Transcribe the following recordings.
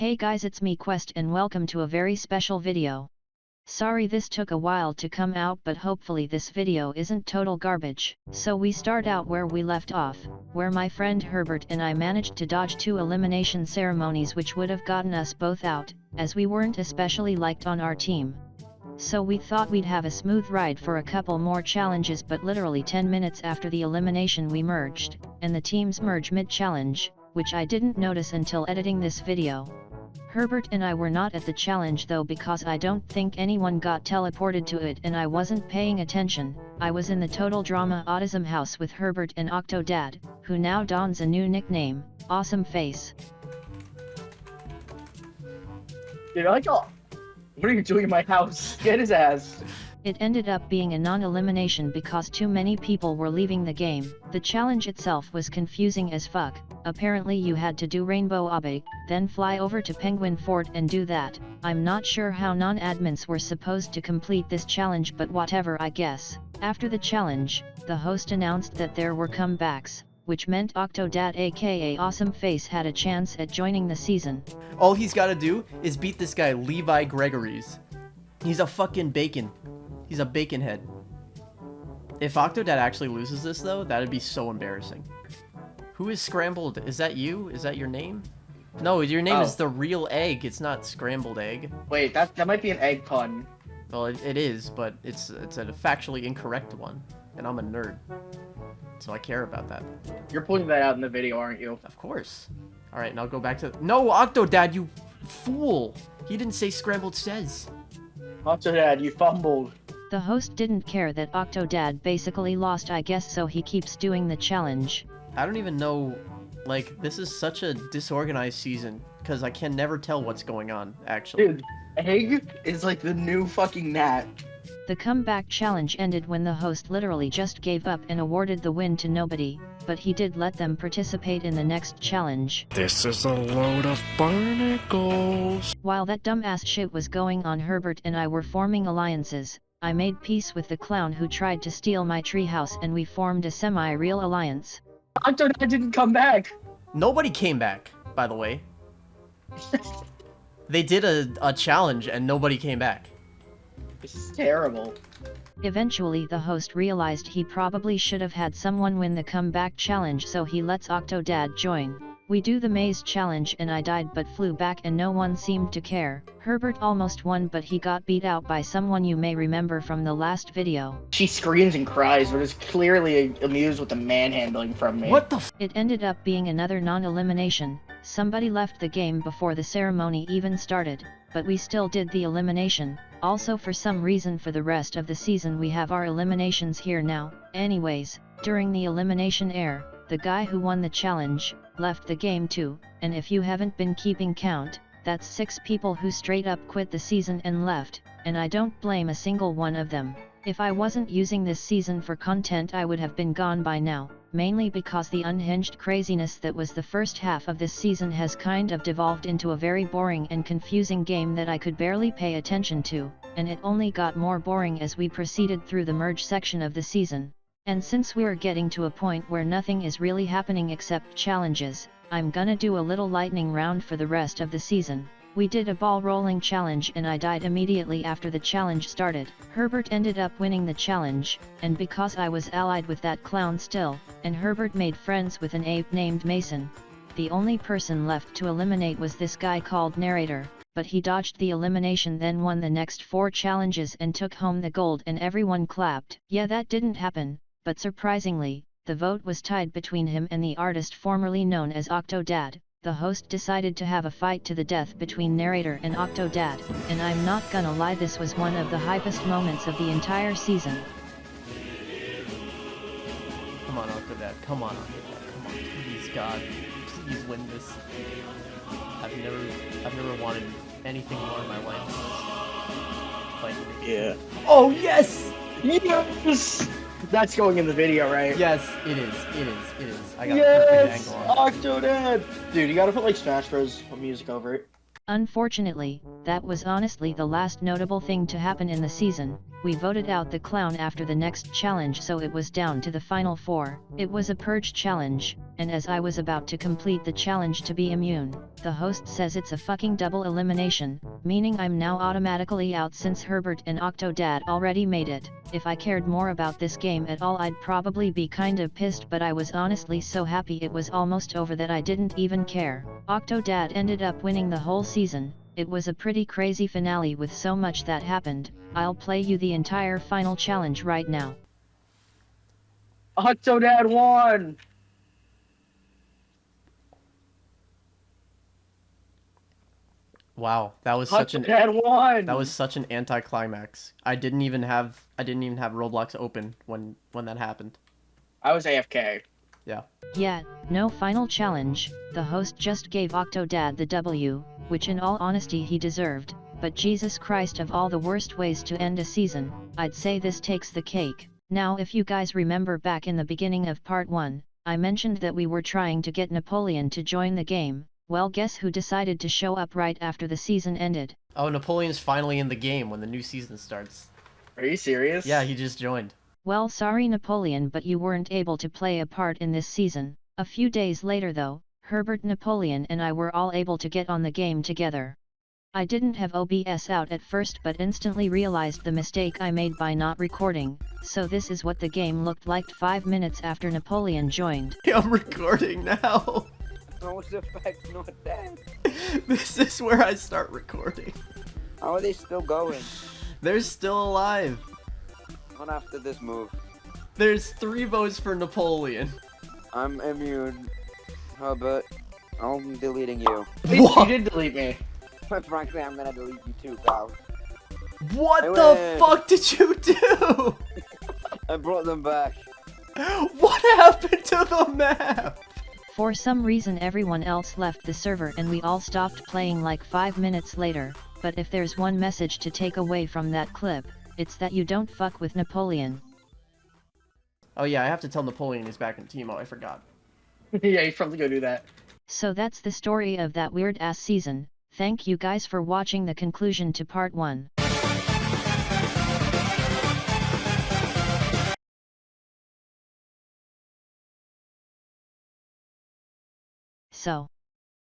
Hey guys, it's me Quest and welcome to a very special video. Sorry this took a while to come out, but hopefully this video isn't total garbage. So we start out where we left off, where my friend Herbert and I managed to dodge 2 elimination ceremonies which would have gotten us both out, as we weren't especially liked on our team. So we thought we'd have a smooth ride for a couple more challenges, but literally 10 minutes after the elimination we merged, and the teams merge mid-challenge, which I didn't notice until editing this video. Herbert and I were not at the challenge though, because I don't think anyone got teleported to it and I wasn't paying attention. I was in the Total Drama Autism house with Herbert and Octodad, who now dons a new nickname, Awesome Face. Dude, what are you doing in my house? Get his ass. It ended up being a non-elimination because too many people were leaving the game. The challenge itself was confusing as fuck. Apparently you had to do Rainbow Obby, then fly over to Penguin Fort and do that. I'm not sure how non-admins were supposed to complete this challenge, but whatever, I guess. After the challenge, the host announced that there were comebacks, which meant Octodad aka Awesome Face had a chance at joining the season. All he's gotta do is beat this guy Levi Gregories. He's a fucking bacon. He's a bacon head. If Octodad actually loses this though, that'd be so embarrassing. Who is Scrambled? Is that you? Is that your name? No, your name is The Real Egg. It's not Scrambled Egg. Wait, that might be an egg pun. Well, it is, but it's a factually incorrect one. And I'm a nerd. So I care about that. You're putting that out in the video, aren't you? Of course. Alright, now go back to... No, Octodad, you fool! He didn't say Scrambled Says. Octodad, you fumbled. The host didn't care that Octodad basically lost, I guess, so he keeps doing the challenge. I don't even know, like, this is such a disorganized season, because I can never tell what's going on, actually. Dude, egg is like the new fucking gnat. The comeback challenge ended when the host literally just gave up and awarded the win to nobody, but he did let them participate in the next challenge. This is a load of barnacles. While that dumbass shit was going on, Herbert and I were forming alliances. I made peace with the clown who tried to steal my treehouse and we formed a semi-real alliance. Octodad didn't come back. Nobody came back, by the way. They did a challenge and nobody came back. This is terrible. Eventually the host realized he probably should have had someone win the comeback challenge, so he lets Octodad join. We do the maze challenge and I died but flew back and no one seemed to care. Herbert almost won, but he got beat out by someone you may remember from the last video. She screams and cries, but is clearly amused with the manhandling from me. What the f- It ended up being another non-elimination. Somebody left the game before the ceremony even started, but we still did the elimination. Also, for some reason for the rest of the season we have our eliminations here now. Anyways, during the elimination air, the guy who won the challenge left the game too, and if you haven't been keeping count, that's 6 people who straight up quit the season and left, and I don't blame a single one of them. If I wasn't using this season for content I would have been gone by now, mainly because the unhinged craziness that was the first half of this season has kind of devolved into a very boring and confusing game that I could barely pay attention to, and it only got more boring as we proceeded through the merge section of the season. And since we're getting to a point where nothing is really happening except challenges, I'm gonna do a little lightning round for the rest of the season. We did a ball rolling challenge and I died immediately after the challenge started. Herbert ended up winning the challenge, and because I was allied with that clown still, and Herbert made friends with an ape named Mason, the only person left to eliminate was this guy called Narrator, but he dodged the elimination, then won the next 4 challenges and took home the gold and everyone clapped. Yeah, that didn't happen. But surprisingly, the vote was tied between him and the artist formerly known as Octodad. The host decided to have a fight to the death between Narrator and Octodad, and I'm not gonna lie, this was one of the hypest moments of the entire season. Come on, Octodad. Come on, Octodad. Come on. Please, God. Please win this. I've never wanted anything more in my life than this. Like, Yeah. oh, yes! Yes! That's going in the video, right? Yes, it is. It is. It is. I got a perfect Yes! angle on it. Octodad! Dude, you gotta put like Smash Bros. Music over it. Unfortunately, that was honestly the last notable thing to happen in the season. we voted out the clown after the next challenge, so it was down to the final 4. It was a purge challenge, and as I was about to complete the challenge to be immune, the host says it's a fucking double elimination, meaning I'm now automatically out since Herbert and Octodad already made it. If I cared more about this game at all, I'd probably be kinda pissed, but I was honestly so happy it was almost over that I didn't even care. Octodad ended up winning the whole season. It was a pretty crazy finale with so much that happened. I'll play you the entire final challenge right now. Octodad won! Wow, that was such an Octodad won! that was such an anticlimax. I didn't even have Roblox open when that happened. I was AFK. Yeah, no final challenge, the host just gave Octodad the W, which in all honesty he deserved, but Jesus Christ, of all the worst ways to end a season, I'd say this takes the cake. Now if you guys remember back in the beginning of part 1, I mentioned that we were trying to get Napoleon to join the game. Well, guess who decided to show up right after the season ended? Oh, Napoleon's finally in the game when the new season starts. Are you serious? Yeah, he just joined. Well, sorry Napoleon, but you weren't able to play a part in this season. A few days later though, Herbert, Napoleon and I were all able to get on the game together. I didn't have OBS out at first, but instantly realized the mistake I made by not recording, so this is what the game looked like 5 minutes after Napoleon joined. I'm recording now. Those effects not dead. This is where I start recording. How are they still going? They're still alive. Not after this move. There's 3 votes for Napoleon. I'm immune. Herbert, I'm deleting you. Wait, you did delete me. But frankly, I'm gonna delete you too, pal. What I the win. fuck did you do? I brought them back. What happened to the map? For some reason everyone else left the server and we all stopped playing like 5 minutes later, but if there's one message to take away from that clip, it's that you don't fuck with Napoleon. Oh yeah, I have to tell Napoleon he's back in Teemo, I forgot. Yeah, he's probably gonna do that. So that's the story of that weird ass season. Thank you guys for watching the conclusion to part 1. So,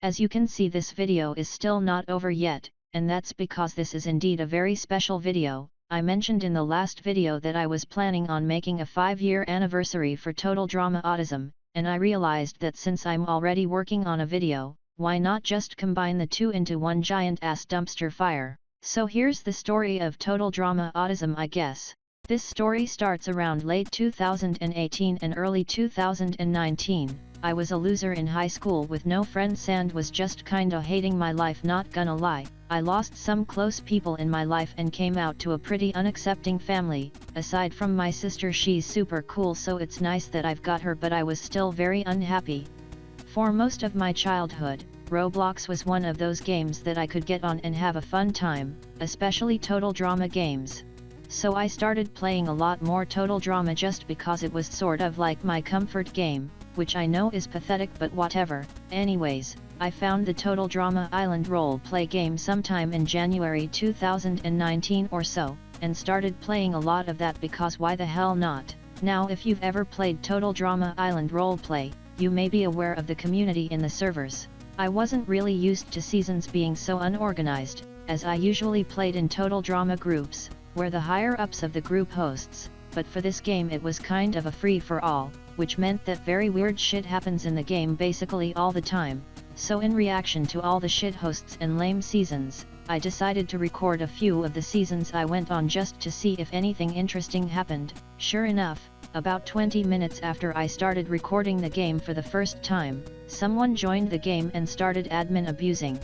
as you can see, this video is still not over yet, and that's because this is indeed a very special video. I mentioned in the last video that I was planning on making a 5-year anniversary for Total Drama Autism, and I realized that since I'm already working on a video, why not just combine the two into one giant ass dumpster fire? So here's the story of Total Drama Autism, I guess. This story starts around late 2018 and early 2019. I was a loser in high school with no friends and was just kinda hating my life, not gonna lie. I lost some close people in my life and came out to a pretty unaccepting family. Aside from my sister, she's super cool, so it's nice that I've got her, but I was still very unhappy. For most of my childhood, Roblox was one of those games that I could get on and have a fun time, especially Total Drama games. So I started playing a lot more Total Drama just because it was sort of like my comfort game, which I know is pathetic, but whatever. Anyways, I found the Total Drama Island role-play game sometime in January 2019 or so, and started playing a lot of that because why the hell not? Now if you've ever played Total Drama Island roleplay, you may be aware of the community in the servers. I wasn't really used to seasons being so unorganized, as I usually played in Total Drama groups, where the higher-ups of the group hosts, but for this game it was kind of a free-for-all, which meant that very weird shit happens in the game basically all the time. So in reaction to all the shit hosts and lame seasons, I decided to record a few of the seasons I went on just to see if anything interesting happened. Sure enough, about 20 minutes after I started recording the game for the first time, someone joined the game and started admin abusing.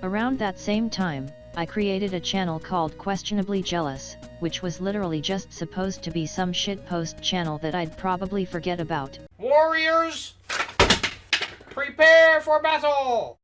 Around that same time, I created a channel called Questionably Jealous, which was literally just supposed to be some shitpost channel that I'd probably forget about. Warriors, prepare for battle!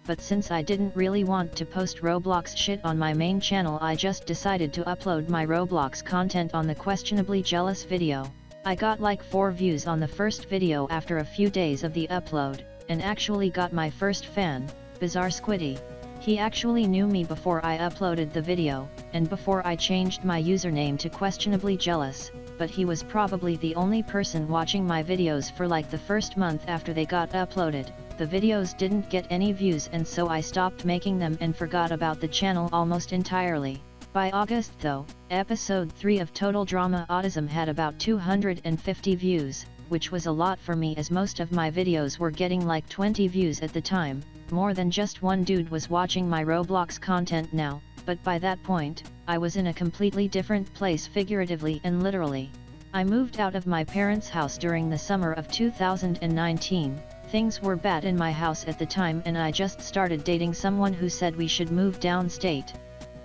But since I didn't really want to post Roblox shit on my main channel, I just decided to upload my Roblox content on the Questionably Jealous video. I got like 4 views on the first video after a few days of the upload, and actually got my first fan, Bizarre Squiddy. He actually knew me before I uploaded the video, and before I changed my username to questionably jealous, but he was probably the only person watching my videos for like the first month after they got uploaded. The videos didn't get any views and so I stopped making them and forgot about the channel almost entirely. By August though, episode 3 of Total Drama Autism had about 250 views, which was a lot for me as most of my videos were getting like 20 views at the time. More than just one dude was watching my Roblox content now, but by that point, I was in a completely different place figuratively and literally. I moved out of my parents' house during the summer of 2019, things were bad in my house at the time and I just started dating someone who said we should move downstate.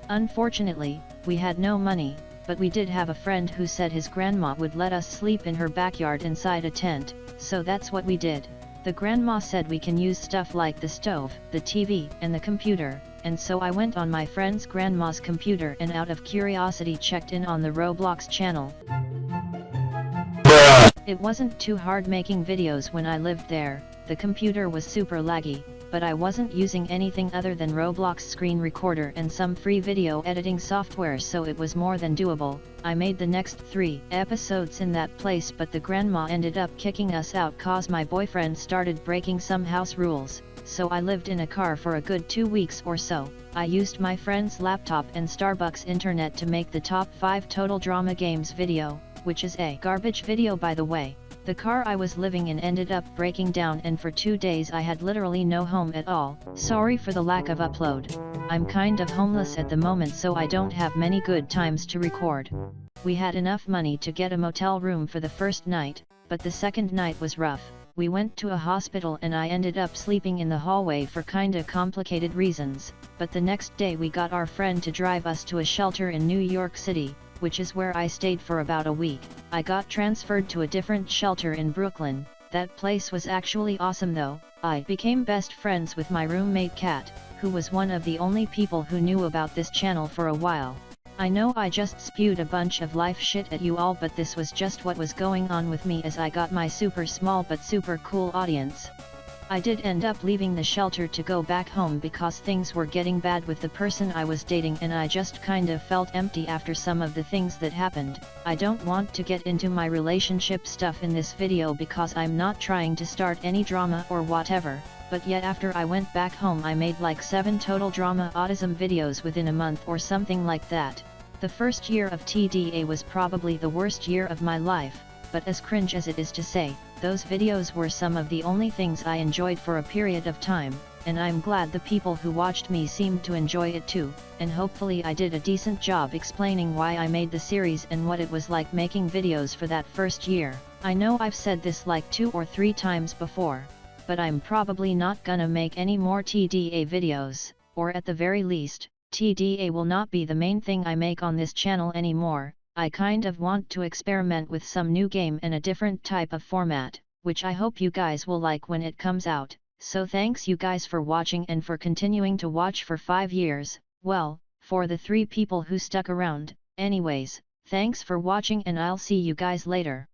Unfortunately, we had no money, but we did have a friend who said his grandma would let us sleep in her backyard inside a tent, so that's what we did. The grandma said we can use stuff like the stove, the TV, and the computer, and so I went on my friend's grandma's computer and out of curiosity checked in on the Roblox channel. It wasn't too hard making videos when I lived there, the computer was super laggy, but I wasn't using anything other than Roblox screen recorder and some free video editing software, so it was more than doable. I made the next 3 episodes in that place, but the grandma ended up kicking us out cause my boyfriend started breaking some house rules, so I lived in a car for a good 2 weeks or so. I used my friend's laptop and Starbucks internet to make the top 5 Total Drama Games video, which is a garbage video by the way. The car I was living in ended up breaking down and for 2 days I had literally no home at all. Sorry for the lack of upload. I'm kind of homeless at the moment so I don't have many good times to record. We had enough money to get a motel room for the first night, but the second night was rough. We went to a hospital and I ended up sleeping in the hallway for kinda complicated reasons, but the next day we got our friend to drive us to a shelter in New York City, which is where I stayed for about a week. I got transferred to a different shelter in Brooklyn. That place was actually awesome though. I became best friends with my roommate Kat, who was one of the only people who knew about this channel for a while. I know I just spewed a bunch of life shit at you all, but this was just what was going on with me as I got my super small but super cool audience. I did end up leaving the shelter to go back home because things were getting bad with the person I was dating and I just kind of felt empty after some of the things that happened. I don't want to get into my relationship stuff in this video because I'm not trying to start any drama or whatever, but yet after I went back home I made like 7 Total Drama Autism videos within a month or something like that. The first year of TDA was probably the worst year of my life, but as cringe as it is to say, those videos were some of the only things I enjoyed for a period of time, and I'm glad the people who watched me seemed to enjoy it too, and hopefully I did a decent job explaining why I made the series and what it was like making videos for that first year. I know I've said this like 2 or 3 times before, but I'm probably not gonna make any more TDA videos, or at the very least, TDA will not be the main thing I make on this channel anymore. I kind of want to experiment with some new game and a different type of format, which I hope you guys will like when it comes out. So thanks you guys for watching and for continuing to watch for 5 years, well, for the 3 people who stuck around, anyways, thanks for watching and I'll see you guys later.